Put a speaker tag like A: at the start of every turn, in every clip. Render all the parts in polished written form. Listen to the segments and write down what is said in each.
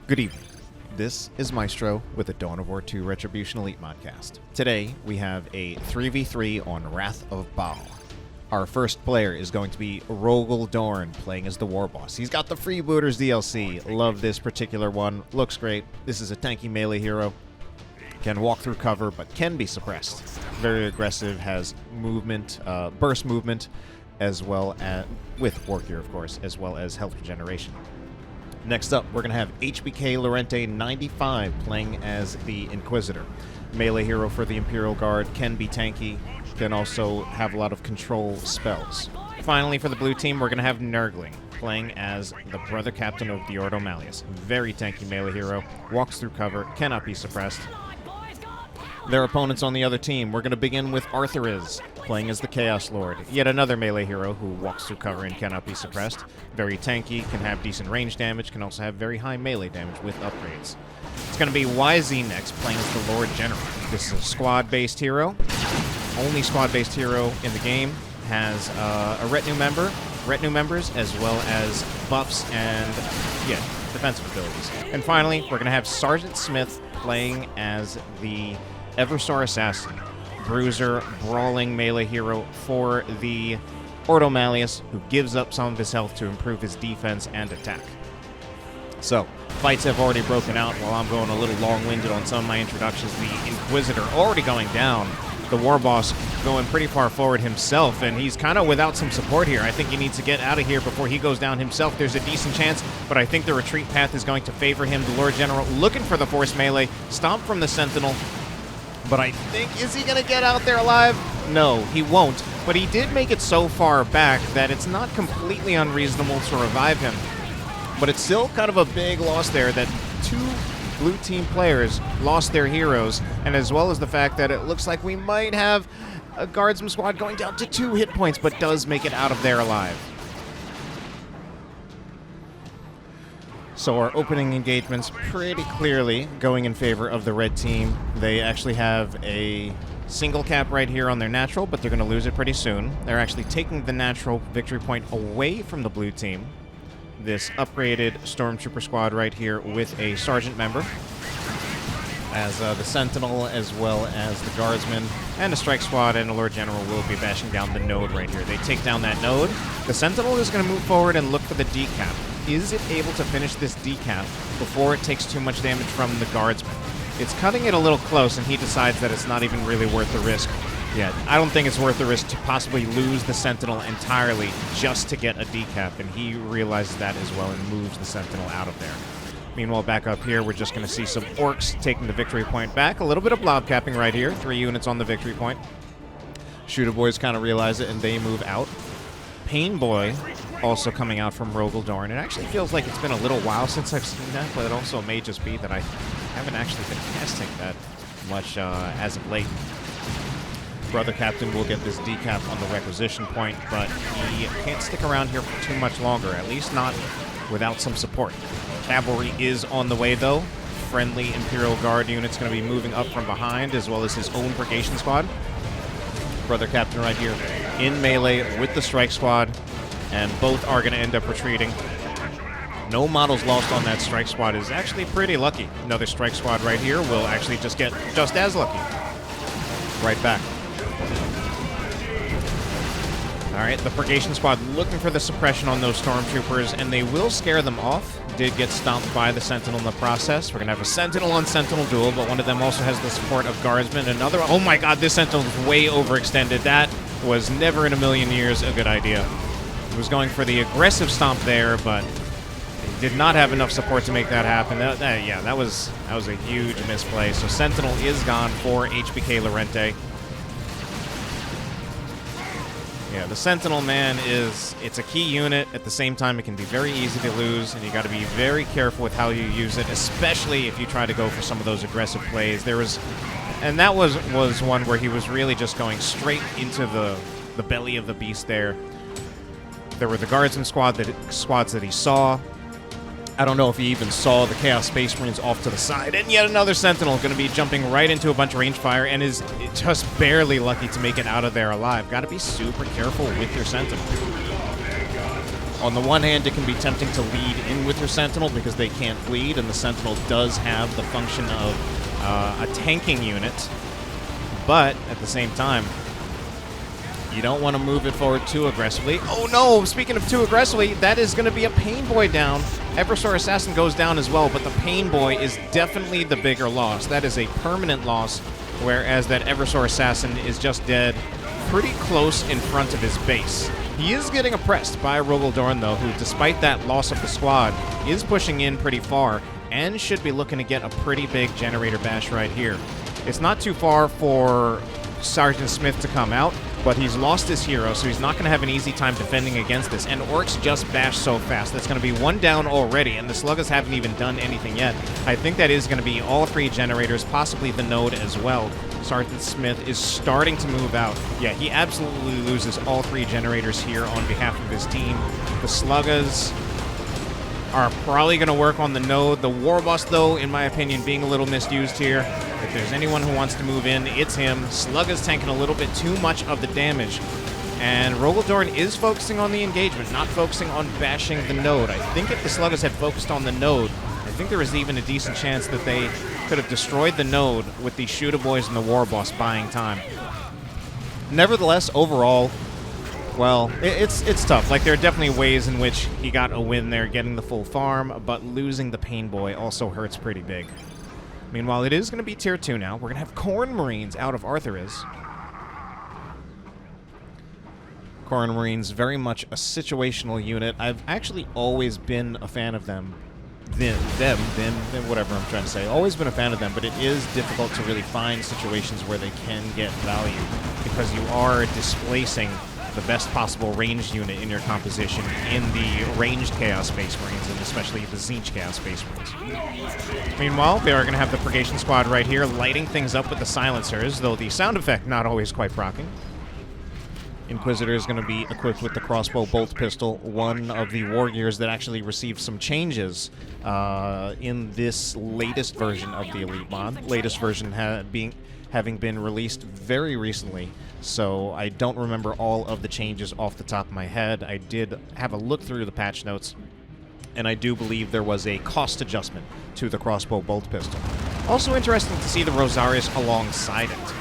A: Good evening. This is Maestro with the Dawn of War 2 Retribution Elite Modcast. Today, we have a 3v3 on Wrath of Baal. Our first player is going to be Rogal Dorn, playing as the Warboss. He's got the Freebooters DLC. Love this particular one. Looks great. This is a tanky melee hero. Can walk through cover, but can be suppressed. Very aggressive, has movement, burst movement, as well as, with war gear, of course, as well as health regeneration. Next up, we're going to have HBK Lorente 95 playing as the Inquisitor. Melee hero for the Imperial Guard, can be tanky, can also have a lot of control spells. Finally, for the blue team, we're going to have Nurgling playing as the Brother Captain of the Ordo Malleus. Very tanky melee hero, walks through cover, cannot be suppressed. Their opponents on the other team, we're going to begin with Arthuriz, playing as the Chaos Lord. Yet another melee hero who walks through cover and cannot be suppressed. Very tanky, can have decent range damage, can also have very high melee damage with upgrades. It's going to be YZ next, playing as the Lord General. This is a squad-based hero. Only squad-based hero in the game. Has a retinue members, as well as buffs and, defensive abilities. And finally, we're going to have Sgtsmith playing as the Eversor Assassin, bruiser, brawling melee hero for the Ordo Malleus, who gives up some of his health to improve his defense and attack. So, fights have already broken out while I'm going a little long-winded on some of my introductions. The Inquisitor already going down, the Warboss going pretty far forward himself, and he's kind of without some support here. I think he needs to get out of here before he goes down himself. There's a decent chance, but I think the retreat path is going to favor him. The Lord General looking for the force melee, stomp from the Sentinel. But I think, is he going to get out there alive? No, he won't. But he did make it so far back that it's not completely unreasonable to revive him. But it's still kind of a big loss there that two blue team players lost their heroes, and as well as the fact that it looks like we might have a guardsman squad going down to 2 hit points, but does make it out of there alive. So our opening engagements pretty clearly going in favor of the red team. They actually have a single cap right here on their natural, but they're going to lose it pretty soon. They're actually taking the natural victory point away from the blue team. This upgraded Stormtrooper squad right here with a Sergeant member as the Sentinel, as well as the Guardsman, and a Strike Squad and a Lord General will be bashing down the node right here. They take down that node. The Sentinel is going to move forward and look for the decap. Is it able to finish this decap before it takes too much damage from the Guardsman? It's cutting it a little close, and he decides that it's not even really worth the risk yet. I don't think it's worth the risk to possibly lose the Sentinel entirely just to get a decap, and he realizes that as well and moves the Sentinel out of there. Meanwhile, back up here, we're just going to see some orcs taking the victory point back. A little bit of blob capping right here. 3 units on the victory point. Shooter boys kind of realize it, and they move out. Pain Boy also coming out from Rogal Dorn. It actually feels like it's been a little while since I've seen that, but it also may just be that I haven't actually been casting that much as of late. Brother Captain will get this decap on the requisition point, but he can't stick around here for too much longer, at least not without some support. Cavalry is on the way, though. Friendly Imperial Guard unit's going to be moving up from behind, as well as his own Purgation Squad. Brother Captain right here in melee with the Strike Squad, and both are going to end up retreating. No models lost on that Strike Squad is actually pretty lucky. Another Strike Squad right here will actually just get just as lucky. Right back. Alright, the Purgation Squad looking for the suppression on those Stormtroopers, and they will scare them off. Did get stomped by the Sentinel in the process. We're going to have a Sentinel-on-Sentinel duel, but one of them also has the support of Guardsmen. Another, oh my god, this Sentinel is way overextended. That was never in a million years a good idea. He was going for the aggressive stomp there, but he did not have enough support to make that happen. That was a huge misplay. So Sentinel is gone for HBK Lorente. Yeah, the Sentinel, man, it's a key unit. At the same time, it can be very easy to lose, and you got to be very careful with how you use it, especially if you try to go for some of those aggressive plays. And that was one where he was really just going straight into the belly of the beast there. There were the Guardsman squads that he saw. I don't know if he even saw the Chaos Space Marines off to the side. And yet another Sentinel going to be jumping right into a bunch of range fire and is just barely lucky to make it out of there alive. Got to be super careful with your Sentinel. On the one hand, it can be tempting to lead in with your Sentinel because they can't bleed, and the Sentinel does have the function of a tanking unit. But, at the same time, you don't want to move it forward too aggressively. Oh no! Speaking of too aggressively, that is going to be a Pain Boy down. Eversor Assassin goes down as well, but the Pain Boy is definitely the bigger loss. That is a permanent loss, whereas that Eversor Assassin is just dead pretty close in front of his base. He is getting oppressed by Rogal Dorn, though, who, despite that loss of the squad, is pushing in pretty far and should be looking to get a pretty big generator bash right here. It's not too far for Sgtsmith to come out, but he's lost his hero, so he's not going to have an easy time defending against this. And Orcs just bash so fast. That's going to be one down already, and the Sluggers haven't even done anything yet. I think that is going to be all three generators, possibly the node as well. Sgtsmith is starting to move out. Yeah, he absolutely loses all three generators here on behalf of his team. The Sluggers are probably going to work on the node. The Warboss, though, in my opinion, being a little misused here. If there's anyone who wants to move in, it's him. Sluggers tanking a little bit too much of the damage. And Rogal Dorn is focusing on the engagement, not focusing on bashing the node. I think if the Sluggers had focused on the node, I think there was even a decent chance that they could have destroyed the node with the Shooter Boys and the Warboss buying time. Nevertheless, overall, well, it's tough. Like, there are definitely ways in which he got a win there, getting the full farm, but losing the Pain Boy also hurts pretty big. Meanwhile, it is going to be Tier 2 now. We're going to have Corn Marines out of arthuriz. Corn Marines, very much a situational unit. I've actually always been a fan of them. Whatever I'm trying to say. Always been a fan of them, but it is difficult to really find situations where they can get value because you are displacing the best possible ranged unit in your composition in the ranged Chaos Space Marines, and especially the Tzeentch Chaos Space Marines. Meanwhile, they are going to have the Purgation Squad right here, lighting things up with the silencers, though the sound effect not always quite proccing. Inquisitor is going to be equipped with the crossbow bolt pistol, one of the war gears that actually received some changes in this latest version of the Elite mod. Latest version having been released very recently, so I don't remember all of the changes off the top of my head. I did have a look through the patch notes, and I do believe there was a cost adjustment to the crossbow bolt pistol. Also interesting to see the Rosarius alongside it.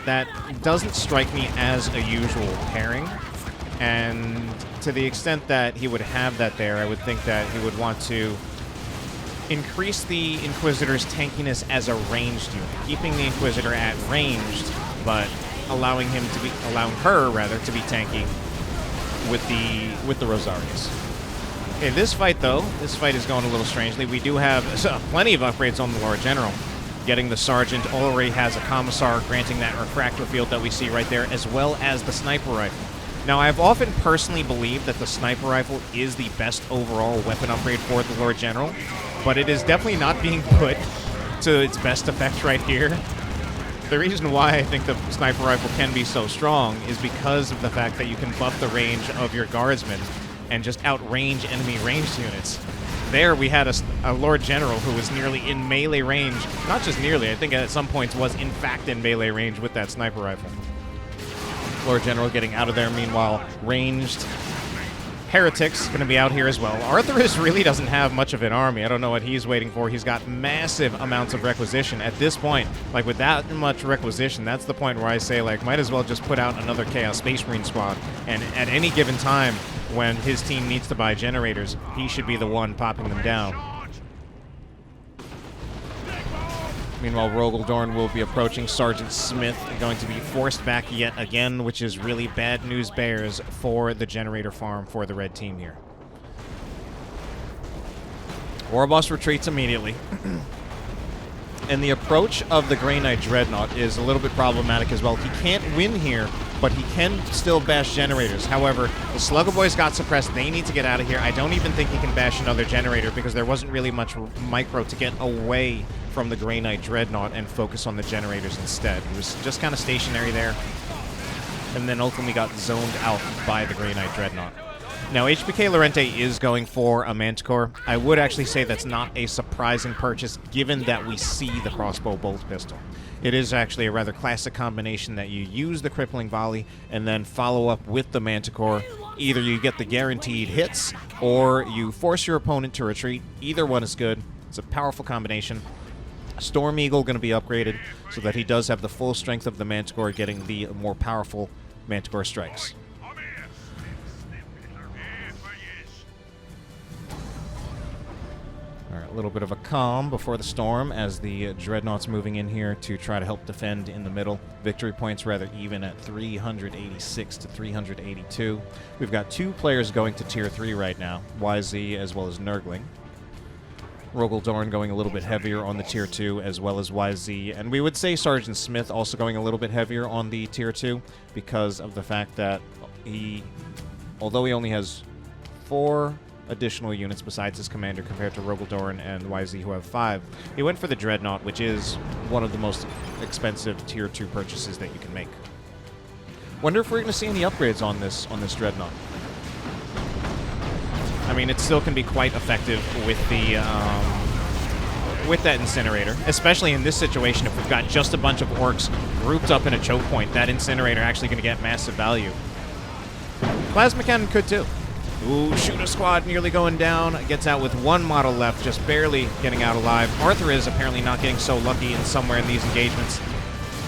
A: That doesn't strike me as a usual pairing, and to the extent that he would have that there, I would think that he would want to increase the Inquisitor's tankiness as a ranged unit, keeping the Inquisitor at ranged, but allowing her to be tanky with the Rosarius. Okay, this fight is going a little strangely. We do have plenty of upgrades on the Lord General. Getting the Sergeant already has a Commissar, granting that refractor field that we see right there, as well as the Sniper Rifle. Now, I've often personally believed that the Sniper Rifle is the best overall weapon upgrade for the Lord General, but it is definitely not being put to its best effect right here. The reason why I think the Sniper Rifle can be so strong is because of the fact that you can buff the range of your Guardsmen and just outrange enemy ranged units. There we had a Lord General who was nearly in melee range. Not just nearly, I think at some points was in fact in melee range with that Sniper Rifle. Lord General getting out of there. Meanwhile, ranged Heretics going to be out here as well. Arthuriz really doesn't have much of an army. I don't know what he's waiting for. He's got massive amounts of requisition at this point. Like, with that much requisition, that's the point where I say, like, might as well just put out another Chaos Space Marine squad. And at any given time, when his team needs to buy generators, he should be the one popping them down. Meanwhile, Rogal Dorn will be approaching Sgtsmith, going to be forced back yet again, which is really bad news bears for the generator farm for the red team here. Warboss retreats immediately. And the approach of the Grey Knight Dreadnought is a little bit problematic as well. He can't win here, but he can still bash generators. However, the Slugger Boys got suppressed. They need to get out of here. I don't even think he can bash another generator because there wasn't really much micro to get away from the Grey Knight Dreadnought and focus on the generators instead. He was just kind of stationary there, and then ultimately got zoned out by the Grey Knight Dreadnought. Now, HBK Lorente is going for a Manticore. I would actually say that's not a surprising purchase, given that we see the crossbow bolt pistol. It is actually a rather classic combination that you use the crippling volley and then follow up with the Manticore. Either you get the guaranteed hits, or you force your opponent to retreat. Either one is good. It's a powerful combination. Storm Eagle going to be upgraded so that he does have the full strength of the Manticore, getting the more powerful Manticore strikes. A little bit of a calm before the storm as the Dreadnought's moving in here to try to help defend in the middle. Victory points rather even at 386 to 382. We've got 2 players going to Tier 3 right now, YZ as well as Nurgling. Rogal Dorn going a little bit heavier on the Tier 2 as well as YZ. And we would say Sgtsmith also going a little bit heavier on the Tier 2 because of the fact that although he only has 4 additional units besides his commander compared to Rogal Dorn and YZ, who have 5. He went for the Dreadnought, which is one of the most expensive Tier 2 purchases that you can make. Wonder if we're going to see any upgrades on this Dreadnought. I mean, it still can be quite effective with the with that incinerator, especially in this situation. If we've got just a bunch of orcs grouped up in a choke point, that incinerator actually going to get massive value. Plasma cannon could too. Ooh, shooter squad nearly going down. Gets out with 1 model left, just barely getting out alive. Arthuriz apparently not getting so lucky in somewhere in these engagements.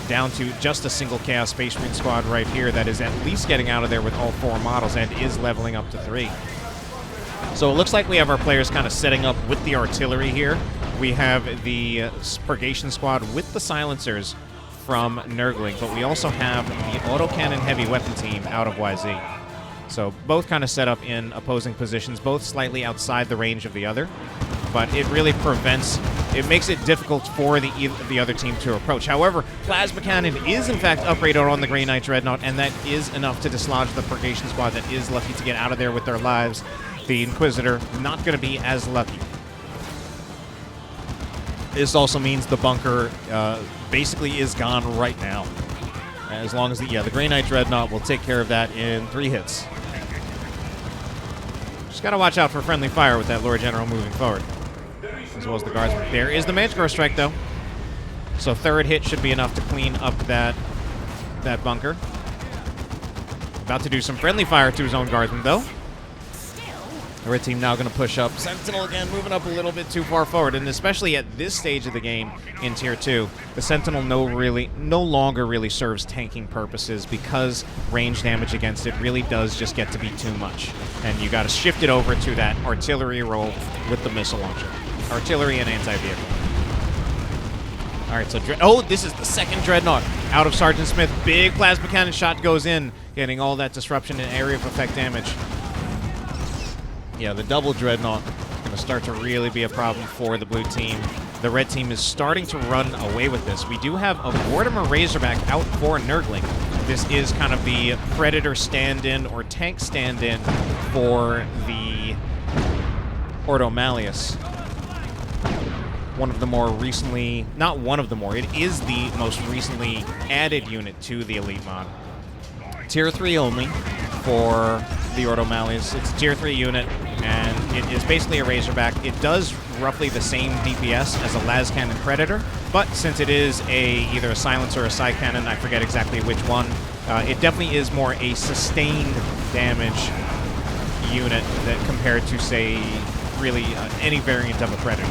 A: Down to just a single Chaos Space Marine squad right here that is at least getting out of there with all 4 models and is leveling up to 3. So it looks like we have our players kind of setting up with the artillery here. We have the Purgation squad with the silencers from Nurgling, but we also have the autocannon heavy weapon team out of YZ. So both kind of set up in opposing positions, both slightly outside the range of the other, but it really it makes it difficult for the other team to approach. However, Plasma Cannon is in fact upgraded on the Grey Knight Dreadnought, and that is enough to dislodge the Purgation squad that is lucky to get out of there with their lives. The Inquisitor not going to be as lucky. This also means the bunker basically is gone right now. As long as the Grey Knight Dreadnought will take care of that in 3 hits. Just gotta watch out for friendly fire with that Lord General moving forward, as well as the guardsman. There is the Manticore strike though, so 3rd hit should be enough to clean up that bunker. About to do some friendly fire to his own guardsman though. The red team now going to push up. Sentinel again moving up a little bit too far forward, and especially at this stage of the game in Tier 2, the Sentinel no longer really serves tanking purposes because range damage against it really does just get to be too much. And you got to shift it over to that artillery role with the missile launcher. Artillery and anti-vehicle. All right, so this is the 2nd Dreadnought out of Sgtsmith. Big plasma cannon shot goes in, getting all that disruption and area of effect damage. Yeah, the double Dreadnought going to start to really be a problem for the blue team. The red team is starting to run away with this. We do have a Mortimer Razorback out for Nurgling. This is kind of the Predator stand-in or tank stand-in for the Ordo Malleus. One of the more recently... Not one of the more. It is the most recently added unit to the Elite mod. Tier 3 only for the Ordo Malleus. It's a Tier 3 unit, and it is basically a Razorback. It does roughly the same DPS as a las cannon Predator, but since it is either a silencer or a side cannon, I forget exactly which one, it definitely is more a sustained damage unit that compared to, say, really any variant of a Predator.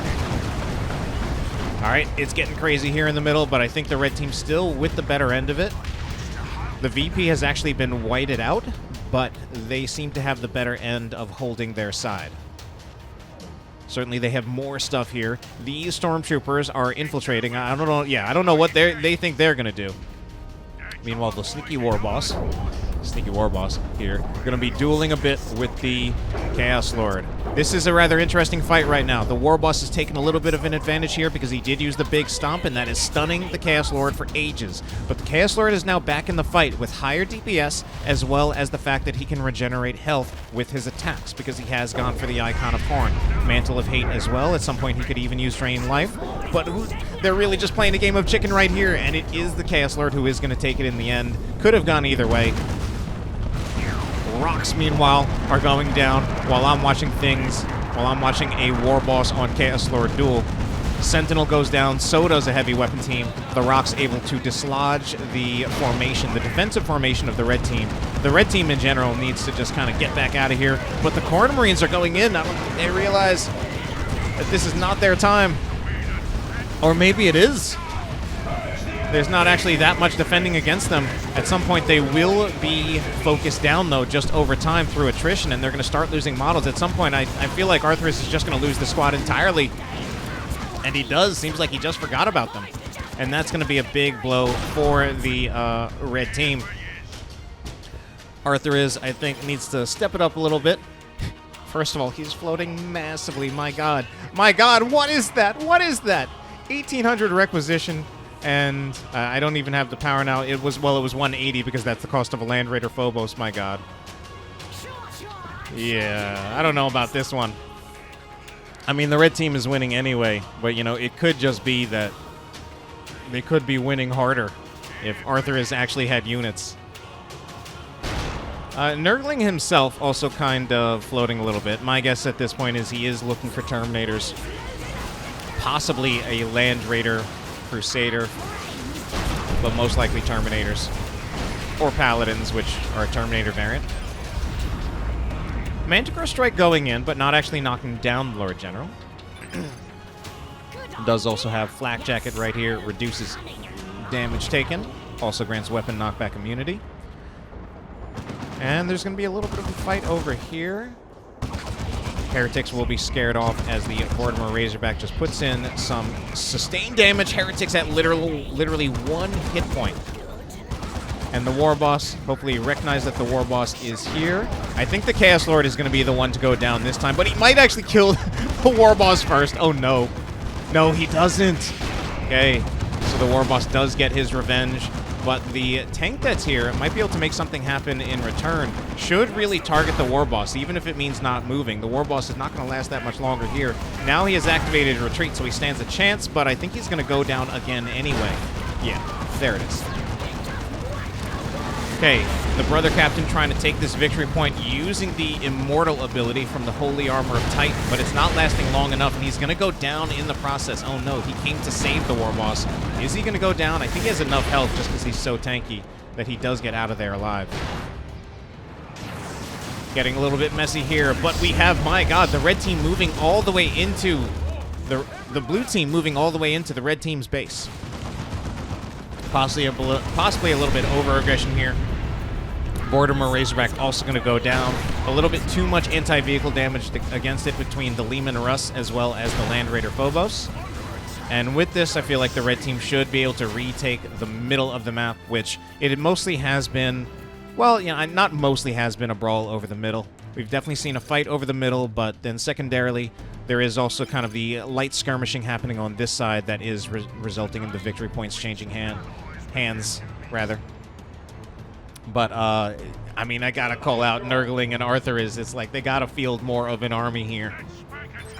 A: All right, it's getting crazy here in the middle, but I think the red team's still with the better end of it. The VP has actually been whited out, but they seem to have the better end of holding their side. Certainly they have more stuff here. These stormtroopers are infiltrating. I don't know. Yeah, I don't know what they think they're going to do. Meanwhile, the sneaky Warboss here, going to be dueling a bit with the Chaos Lord. This is a rather interesting fight right now. The Warboss is taking a little bit of an advantage here because he did use the big stomp, and that is stunning the Chaos Lord for ages. But the Chaos Lord is now back in the fight with higher DPS, as well as the fact that he can regenerate health with his attacks because he has gone for the Icon of Horn. Mantle of Hate as well. At some point he could even use Drain Life. But they're really just playing a game of chicken right here, and it is the Chaos Lord who is going to take it in the end. Could have gone either way. Rocks, meanwhile, are going down while I'm watching a Warboss on Chaos Lord duel. Sentinel goes down, so does a heavy weapon team. The Rock's able to dislodge the formation, the defensive formation of the red team. The red team in general needs to just kind of get back out of here, but the Corn Marines are going in. I don't think they realize that this is not their time. Or maybe it is. There's not actually that much defending against them. At some point, they will be focused down, though, just over time through attrition, and they're going to start losing models. At some point, I feel like arthuriz is just going to lose the squad entirely. And he does. Seems like he just forgot about them. And that's going to be a big blow for the red team. arthuriz, I think, needs to step it up a little bit. First of all, he's floating massively. My God. My God, what is that? What is that? 1,800 requisition, and I don't even have the power now. It was 180 because that's the cost of a Land Raider Phobos. My God. Yeah, I don't know about this one. I mean, the red team is winning anyway, but, you know, it could just be that they could be winning harder if arthuriz actually had units. Nurgling himself also kind of floating a little bit. My guess at this point is he is looking for Terminators. Possibly a Land Raider Crusader, but most likely Terminators. Or Paladins, which are a Terminator variant. Manticore Strike going in, but not actually knocking down the Lord General. Does also have Flak Jacket right here. Reduces damage taken. Also grants weapon knockback immunity. And there's going to be a little bit of a fight over here. Heretics will be scared off as the Mortimer Razorback just puts in some sustained damage. Heretics at literally 1 hit point. And the Warboss, hopefully recognize that the Warboss is here. I think the Chaos Lord is going to be the one to go down this time, but he might actually kill the Warboss first. Oh, no. No, he doesn't. Okay, so the Warboss does get his revenge, but the tank that's here might be able to make something happen in return. Should really target the Warboss, even if it means not moving. The Warboss is not going to last that much longer here. Now he has activated retreat, so he stands a chance, but I think he's going to go down again anyway. Yeah, there it is. Okay, the Brother Captain trying to take this victory point using the Immortal ability from the Holy Armor of Titan, but it's not lasting long enough, and he's going to go down in the process. Oh no, he came to save the Warboss. Is he going to go down? I think he has enough health just because he's so tanky that he does get out of there alive. Getting a little bit messy here, but we have, my God, the red team moving all the way into the blue team moving all the way into the red team's base. Possibly a little bit over-aggression here. Mortimer Razorback also going to go down. A little bit too much anti-vehicle damage against it between the Lehman Russ as well as the Land Raider Phobos. And with this, I feel like the red team should be able to retake the middle of the map, which it mostly has been, well, you know, not mostly has been a brawl over the middle. We've definitely seen a fight over the middle, but then secondarily, there is also kind of the light skirmishing happening on this side that is resulting in the victory points changing hands. But, I mean, I gotta call out Nurgling and arthuriz. It's like they gotta field more of an army here.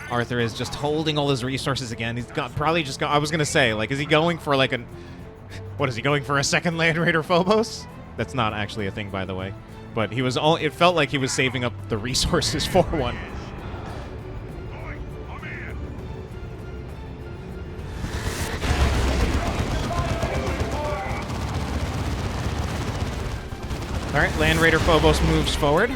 A: arthuriz just holding all his resources again. He's probably just I was gonna say, like, is he going for like what is he going for, a second Land Raider Phobos? That's not actually a thing, by the way. But it felt like he was saving up the resources for one. Alright, Land Raider Phobos moves forward.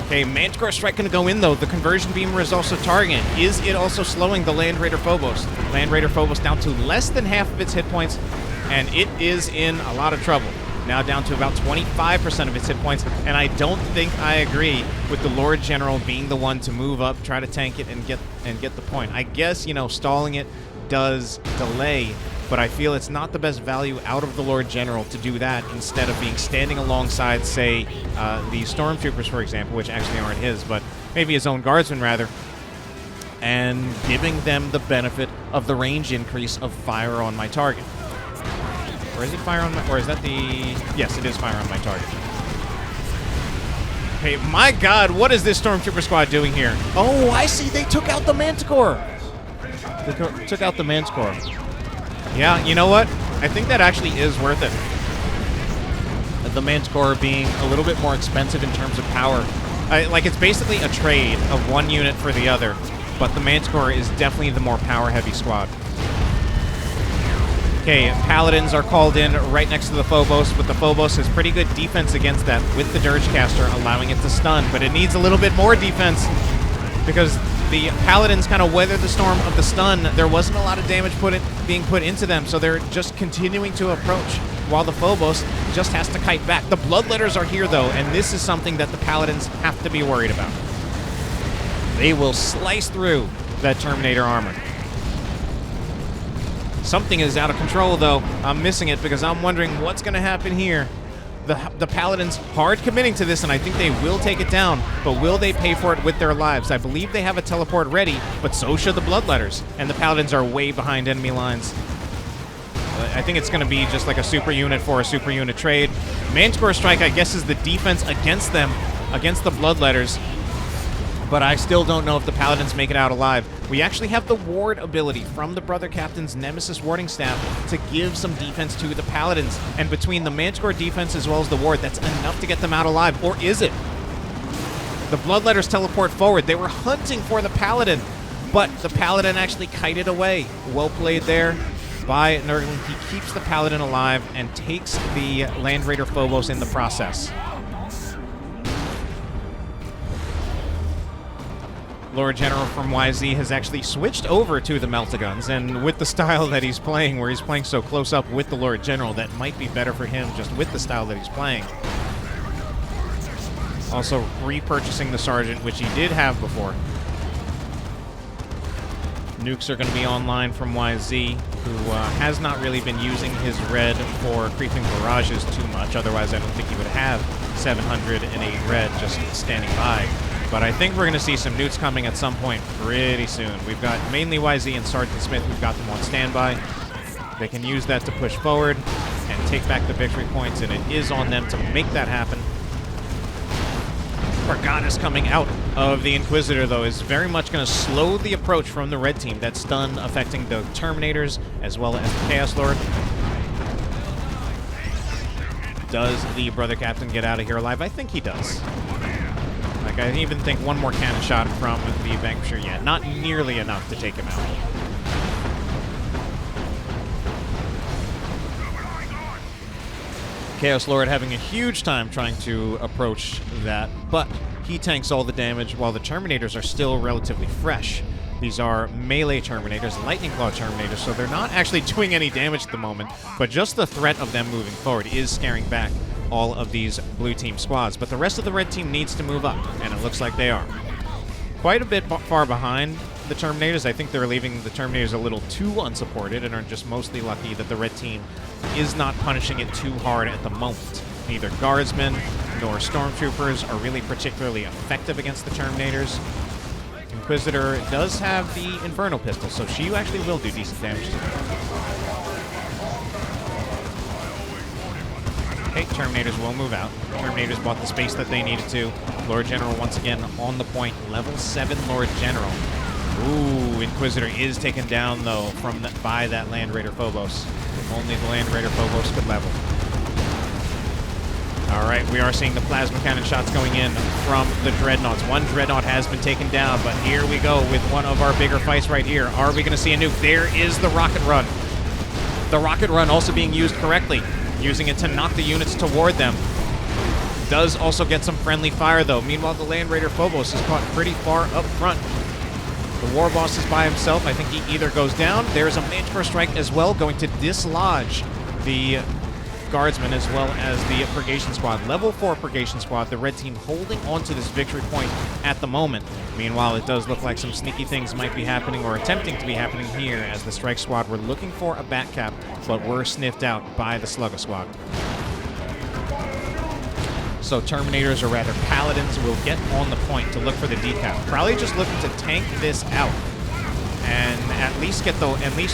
A: Okay, Manticore Strike gonna go in, though. The Conversion Beamer is also targeting. Is it also slowing the Land Raider Phobos? Land Raider Phobos down to less than half of its hit points, and it is in a lot of trouble. Now down to about 25% of its hit points, and I don't think I agree with the Lord General being the one to move up, try to tank it, and get the point. I guess, you know, stalling it does delay, but I feel it's not the best value out of the Lord General to do that instead of being standing alongside, say, the Stormtroopers, for example, which actually aren't his, but maybe his own guardsmen, rather, and giving them the benefit of the range increase of fire on my target. Or is it fire on my... Or is that the... Yes, it is fire on my target. Hey, my God, what is this Stormtrooper squad doing here? Oh, I see. They took out the Manticore. They took out the Manticore. Yeah, you know what? I think that actually is worth it. the Manticore being a little bit more expensive in terms of power. Like, it's basically a trade of one unit for the other, but the Manticore is definitely the more power-heavy squad. Okay, Paladins are called in right next to the Phobos, but the Phobos has pretty good defense against that with the Dirgecaster, allowing it to stun, but it needs a little bit more defense because the Paladins kind of weather the storm of the stun. There wasn't a lot of damage being put into them, so they're just continuing to approach, while the Phobos just has to kite back. The Bloodletters are here, though, and this is something that the Paladins have to be worried about. They will slice through that Terminator armor. Something is out of control, though. I'm missing it because I'm wondering what's going to happen here. The Paladins hard committing to this, and I think they will take it down, but will they pay for it with their lives? I believe they have a teleport ready, but so should the Bloodletters, and the Paladins are way behind enemy lines. I think it's going to be just like a super unit for a super unit trade. Manticore Strike, I guess, is the defense against them, against the Bloodletters, but I still don't know if the Paladins make it out alive. We actually have the ward ability from the Brother Captain's Nemesis Warding Staff to give some defense to the Paladins. And between the Manticore defense as well as the ward, that's enough to get them out alive. Or is it? The Bloodletters teleport forward. They were hunting for the Paladin, but the Paladin actually kited away. Well played there by nurgling. He keeps the Paladin alive and takes the Land Raider Phobos in the process. Lord General from YZ has actually switched over to the Meltaguns, and with the style that he's playing, where he's playing so close up with the Lord General, that might be better for him just with the style that he's playing. Also repurchasing the Sergeant, which he did have before. Nukes are going to be online from YZ, who has not really been using his red for creeping barrages too much. Otherwise, I don't think he would have 700 in a red just standing by. But I think we're going to see some newts coming at some point pretty soon. We've got mainly YZ and Sgtsmith who've got them on standby. They can use that to push forward and take back the victory points, and it is on them to make that happen. Garganus coming out of the Inquisitor, though, is very much going to slow the approach from the red team. That stun affecting the Terminators as well as the Chaos Lord. Does the Brother Captain get out of here alive? I think he does. Like, I even think one more cannon shot from the Vanquisher, yeah, not nearly enough to take him out. Chaos Lord having a huge time trying to approach that, but he tanks all the damage while the Terminators are still relatively fresh. These are melee Terminators, Lightning Claw Terminators, so they're not actually doing any damage at the moment, but just the threat of them moving forward is scaring back all of these blue team squads. But the rest of the red team needs to move up, and it looks like they are. Quite a bit far behind the Terminators. I think they're leaving the Terminators a little too unsupported and are just mostly lucky that the red team is not punishing it too hard at the moment. Neither Guardsmen nor Stormtroopers are really particularly effective against the Terminators. Inquisitor does have the Inferno Pistol, so she actually will do decent damage to them. Okay, Terminators will move out. Terminators bought the space that they needed to. Lord General once again on the point. Level 7 Lord General. Ooh, Inquisitor is taken down, though, by that Land Raider Phobos. If only the Land Raider Phobos could level. Alright, we are seeing the plasma cannon shots going in from the Dreadnoughts. One Dreadnought has been taken down, but here we go with one of our bigger fights right here. Are we going to see a nuke? There is the Rocket Run. The Rocket Run also being used correctly, using it to knock the units toward them. Does also get some friendly fire, though. Meanwhile, the Land Raider Phobos is caught pretty far up front. The Warboss is by himself. I think he either goes down. There's a Manticore Strike as well, going to dislodge the Guardsmen as well as the Purgation Squad. Level 4 Purgation Squad, the red team holding on to this victory point at the moment. Meanwhile, it does look like some sneaky things might be happening or attempting to be happening here as the Strike Squad were looking for a back cap, but were sniffed out by the Slugger Squad. So Terminators, or rather Paladins, will get on the point to look for the decap. Probably just looking to tank this out and at least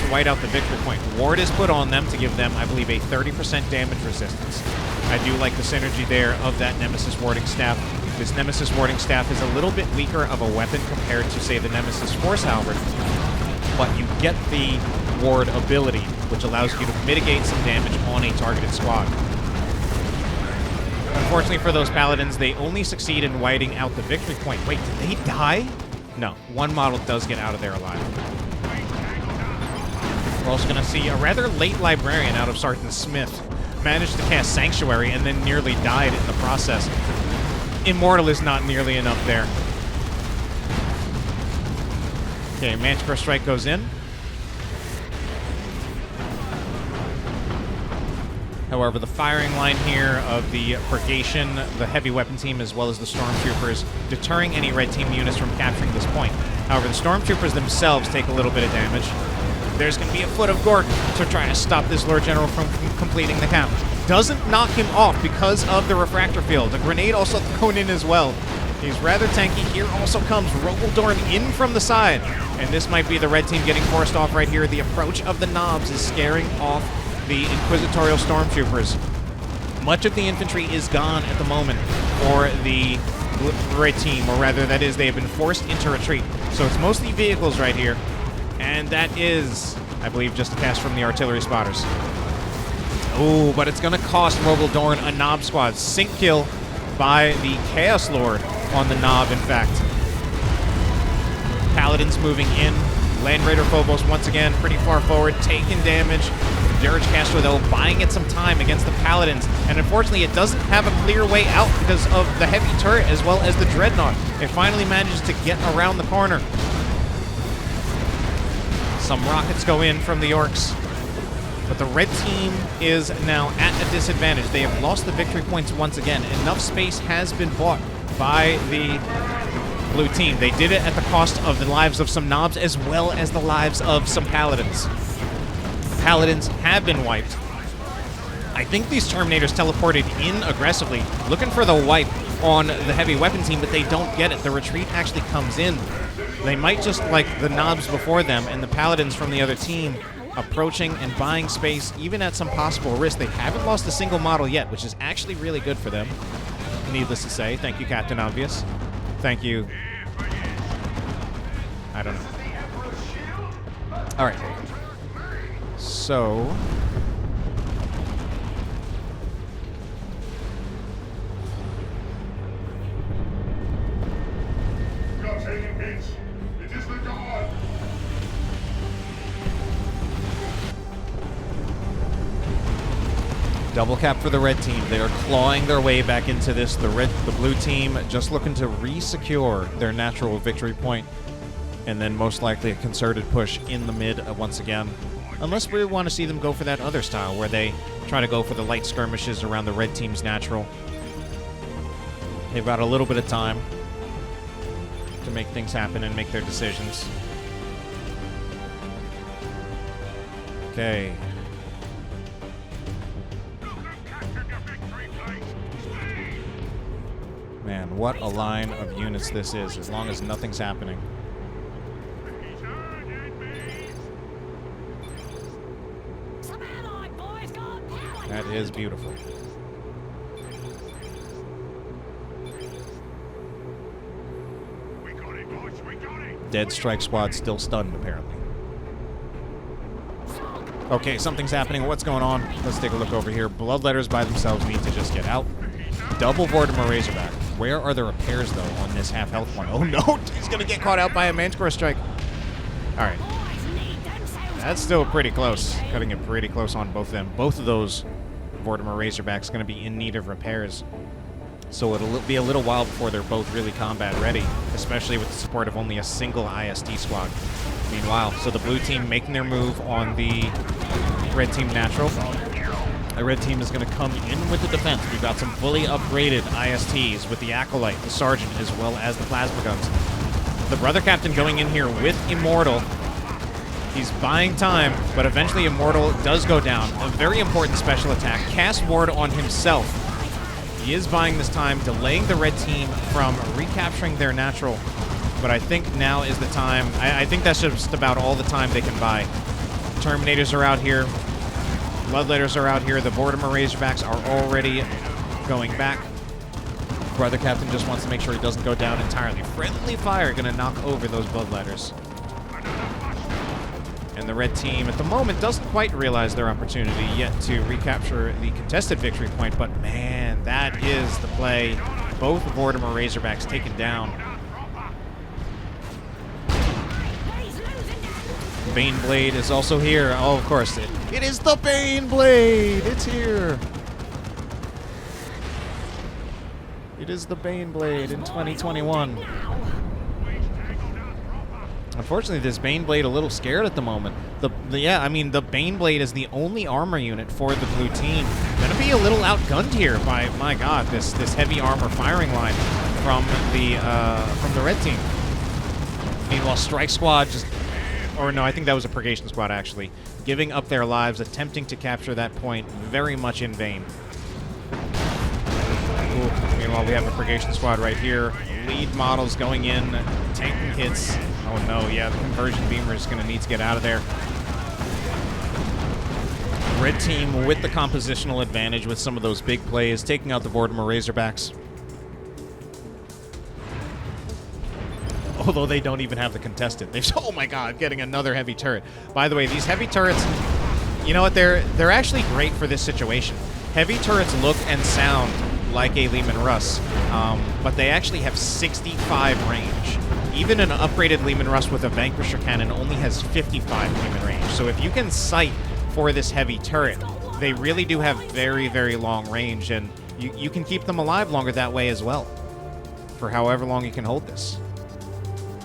A: white out the victory point. Ward is put on them to give them, I believe, a 30% damage resistance. I do like the synergy there of that Nemesis Warding Staff. This Nemesis Warding Staff is a little bit weaker of a weapon compared to, say, the Nemesis Force Halberd, but you get the Ward ability, which allows you to mitigate some damage on a targeted squad. unfortunately for those paladins, they only succeed in whiting out the victory point. Wait, did they die? No, one model does get out of there alive. We're also going to see a rather late librarian out of Sgtsmith managed to cast Sanctuary and then nearly died in the process. Immortal is not nearly enough there. Okay, Manticore Strike goes in. However, the firing line here of the Purgation, the heavy weapon team, as well as the Stormtroopers, deterring any red team units from capturing this point. However, the Stormtroopers themselves take a little bit of damage. There's going to be a foot of Gordon to try to stop this Lord General from completing the count. Doesn't knock him off because of the Refractor Field. A grenade also thrown in as well. He's rather tanky. Here also comes Rogal Dorn in from the side. And this might be the red team getting forced off right here. The approach of the knobs is scaring off the Inquisitorial Stormtroopers. Much of the infantry is gone at the moment for the red team, or rather, that is, they have been forced into retreat. So it's mostly vehicles right here. And that is, I believe, just a cast from the artillery spotters. Oh, but it's going to cost Rogal Dorn a Knob squad. Sync kill by the Chaos Lord on the Knob, in fact. Paladins moving in. Land Raider Phobos once again pretty far forward, taking damage. Dirge Caster, though, buying it some time against the Paladins. And unfortunately, it doesn't have a clear way out because of the heavy turret as well as the Dreadnought. It finally manages to get around the corner. Some rockets go in from the Orcs. But the red team is now at a disadvantage. They have lost the victory points once again. Enough space has been bought by the blue team. They did it at the cost of the lives of some knobs as well as the lives of some paladins. The paladins have been wiped. I think these Terminators teleported in aggressively, looking for the wipe on the heavy weapon team, but they don't get it. The retreat actually comes in. They might just like the knobs before them, and the paladins from the other team approaching and buying space, even at some possible risk. They haven't lost a single model yet, which is actually really good for them, needless to say. Thank you, Captain Obvious. Thank you. I don't know. All right. So... double cap for the red team. They are clawing their way back into this. The blue team just looking to re-secure their natural victory point, and then most likely a concerted push in the mid once again. Unless we want to see them go for that other style where they try to go for the light skirmishes around the red team's natural. They've got a little bit of time to make things happen and make their decisions. Okay. Man, what a line of units this is, as long as nothing's happening. That is beautiful. Dead Strike Squad still stunned, apparently. Okay, something's happening. What's going on? Let's take a look over here. Bloodletters by themselves need to just get out. Double Vortimer Razorback. Where are the repairs, though, on this half-health one? Oh, no! He's going to get caught out by a Manticore Strike. All right. That's still pretty close. Cutting it pretty close on both of them. Both of those Vortimer Razorbacks going to be in need of repairs. So it'll be a little while before they're both really combat ready, especially with the support of only a single IST squad. Meanwhile, so the blue team making their move on the red team natural. The red team is going to come in with the defense. We've got some fully upgraded ISTs with the Acolyte, the Sergeant, as well as the Plasma Guns. The Brother Captain going in here with Immortal. He's buying time, but eventually Immortal does go down. A very important special attack. Cast Ward on himself. He is buying this time, delaying the red team from recapturing their natural. But I think now is the time. I think that's just about all the time they can buy. Terminators are out here. Bloodletters are out here. The Vortimer Razorbacks are already going back. Brother Captain just wants to make sure he doesn't go down entirely. Friendly fire going to knock over those Bloodletters. And the red team, at the moment, doesn't quite realize their opportunity yet to recapture the contested victory point. But, man, That is the play. Both Vortimer Razorbacks taken down. Baneblade is also here. Oh, of course. It is the Baneblade! It's here! It is the Baneblade in 2021. Unfortunately, this Baneblade a little scared at the moment. Yeah, I mean, the Baneblade is the only armor unit for the blue team. Gonna be a little outgunned here by, my god, this heavy armor firing line from the red team. Meanwhile, Strike Squad just... Or no, I think that was a Purgation Squad, actually. Giving up their lives, attempting to capture that point very much in vain. Ooh, meanwhile, we have a Purgation Squad right here. Lead models going in, tanking hits. Oh no, yeah, the Conversion Beamer is going to need to get out of there. Red team with the compositional advantage with some of those big plays, taking out the Vortimer Razorbacks. Although they don't even have the contested. Oh my god, getting another heavy turret. By the way, these heavy turrets, you know what, they're actually great for this situation. Heavy turrets look and sound like a Leman Russ, but they actually have 65 range. Even an upgraded Leman Russ with a Vanquisher cannon only has 55 Leman range. So if you can sight for this heavy turret, they really do have very, very long range, and you can keep them alive longer that way as well, for however long you can hold this.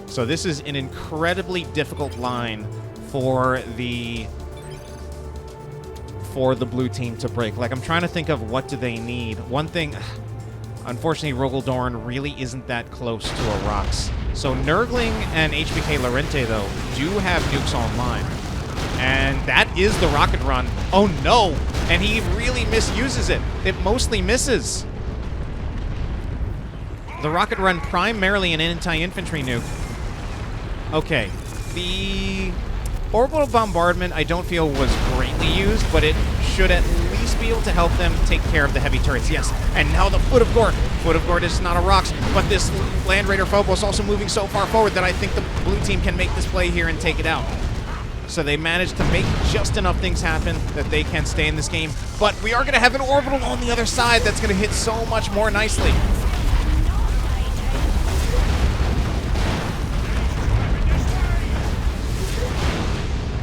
A: So this is an incredibly difficult line for the blue team to break. Like, I'm trying to think of what do they need. One thing, unfortunately, Rogal Dorn really isn't that close to a Rox. So nurgling and HBK Lorente, though, do have nukes online. And that is the rocket run. Oh no! And he really misuses it. It mostly misses. The rocket run primarily an anti-infantry nuke. Okay, the orbital bombardment I don't feel was greatly used, but it should at least be able to help them take care of the heavy turrets. Yes, and now the Foot of Gore. Foot of Gore is not a Rox, but this Land Raider Phobos also moving so far forward that I think the blue team can make this play here and take it out. So they managed to make just enough things happen that they can stay in this game. But we are going to have an orbital on the other side that's going to hit so much more nicely.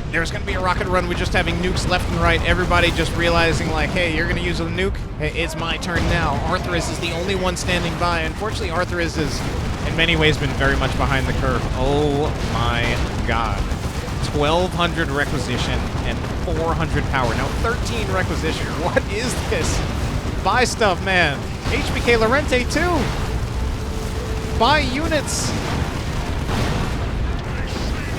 A: There's going to be a rocket run with just having nukes left and right. Everybody just realizing, like, hey, you're going to use a nuke? Hey, it's my turn now. Arthuriz is the only one standing by. Unfortunately, Arthuriz has, in many ways, been very much behind the curve. Oh, my God. 1,200 requisition and 400 power. Now, 13 requisition. What is this? Buy stuff, man. HBK Lorente, too. Buy units.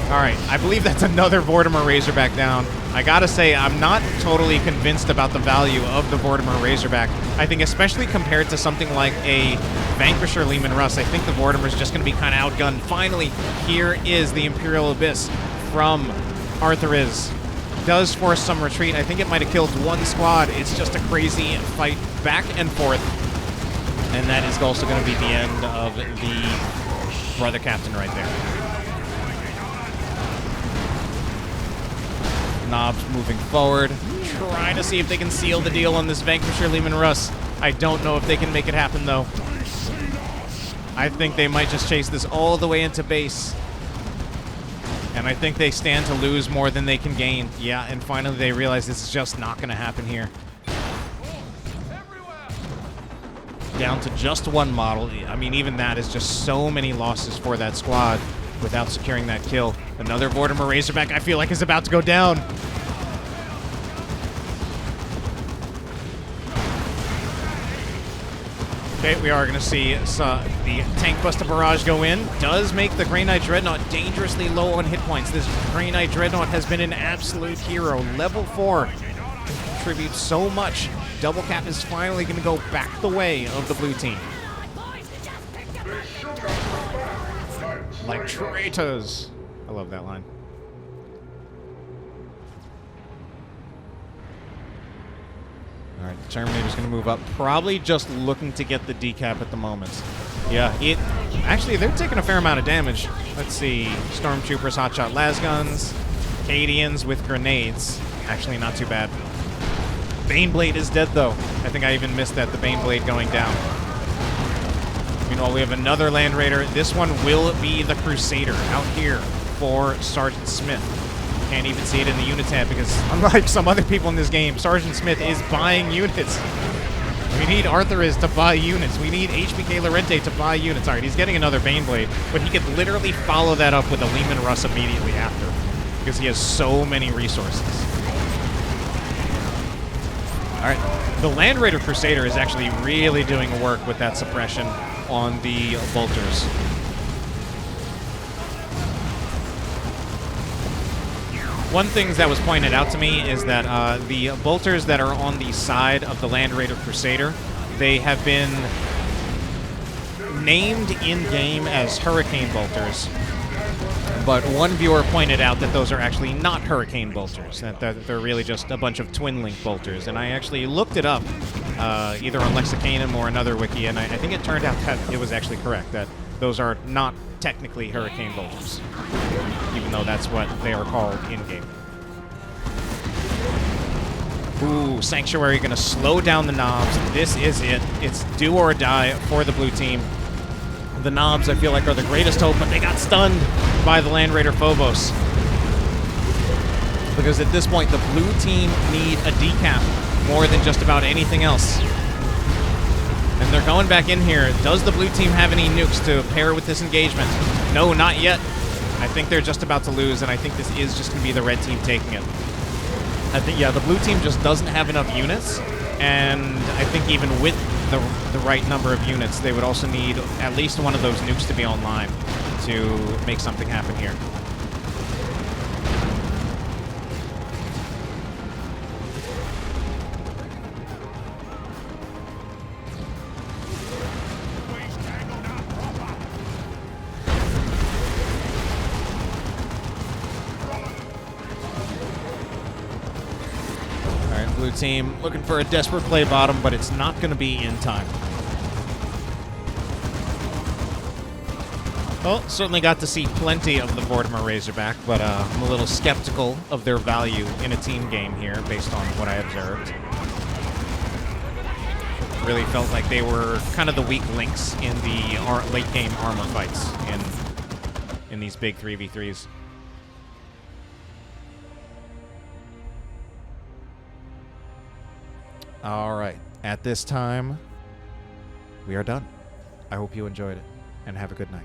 A: All right, I believe that's another Vortimer Razorback down. I gotta say, I'm not totally convinced about the value of the Vortimer Razorback. I think especially compared to something like a Vanquisher Leman Russ, I think the Vortimer's just gonna be kind of outgunned. Finally, here is the Imperial Abyss from Arthuriz. Does force some retreat. I think it might have killed one squad. It's just a crazy fight back and forth. And that is also gonna be the end of the Brother Captain right there. Knobs moving forward, trying to see if they can seal the deal on this Vanquisher Leman Russ. I don't know if they can make it happen, though. I think they might just chase this all the way into base. And I think they stand to lose more than they can gain. Yeah, and finally they realize this is just not going to happen here. Down to just one model. I mean, even that is just so many losses for that squad without securing that kill. Another Vortimer Razorback, I feel like, is about to go down. Okay, we are going to see the Tank Buster Barrage go in. Does make the Grey Knight Dreadnought dangerously low on hit points. This Grey Knight Dreadnought has been an absolute hero. Level 4 contributes so much. Double Cap is finally going to go back the way of the blue team. Like traitors. I love that line. All right, the Terminator's going to move up. Probably just looking to get the decap at the moment. Yeah, actually, they're taking a fair amount of damage. Let's see. Stormtroopers, hotshot las guns. Cadians with grenades. Actually, not too bad. Baneblade is dead, though. I think I even missed that, the Baneblade going down. Meanwhile, we have another Land Raider. This one will be the Crusader out here for Sgtsmith. Can't even see it in the unit tab because, unlike some other people in this game, Sgtsmith is buying units. We need arthuriz to buy units. We need HBK Lorente to buy units. All right, he's getting another Baneblade, but he could literally follow that up with a Lehman Russ immediately after because he has so many resources. All right, the Land Raider Crusader is actually really doing work with that suppression on the bolters. One thing that was pointed out to me is that the bolters that are on the side of the Land Raider Crusader, they have been named in-game as Hurricane bolters. But one viewer pointed out that those are actually not Hurricane bolters, that they're really just a bunch of twin-link bolters. And I actually looked it up, either on Lexicanum or another wiki, and I think it turned out that it was actually correct, that those are not technically Hurricane bolters, even though that's what they are called in-game. Ooh, Sanctuary going to slow down the knobs. This is it. It's do or die for the blue team. The knobs, I feel like, are the greatest hope, but they got stunned by the Land Raider Phobos. Because at this point, the blue team need a decap more than just about anything else. And they're going back in here. Does the blue team have any nukes to pair with this engagement? No, not yet. I think they're just about to lose, and I think this is just going to be the red team taking it. I think, yeah, the blue team just doesn't have enough units, and I think even with the right number of units, they would also need at least one of those nukes to be online to make something happen here. Blue team looking for a desperate play bottom, but it's not going to be in time. Well, certainly got to see plenty of the Mortimer Razorback, but I'm a little skeptical of their value in a team game here based on what I observed. Really felt like they were kind of the weak links in the late game armor fights in these big 3v3s. All right, at this time, we are done. I hope you enjoyed it, and have a good night.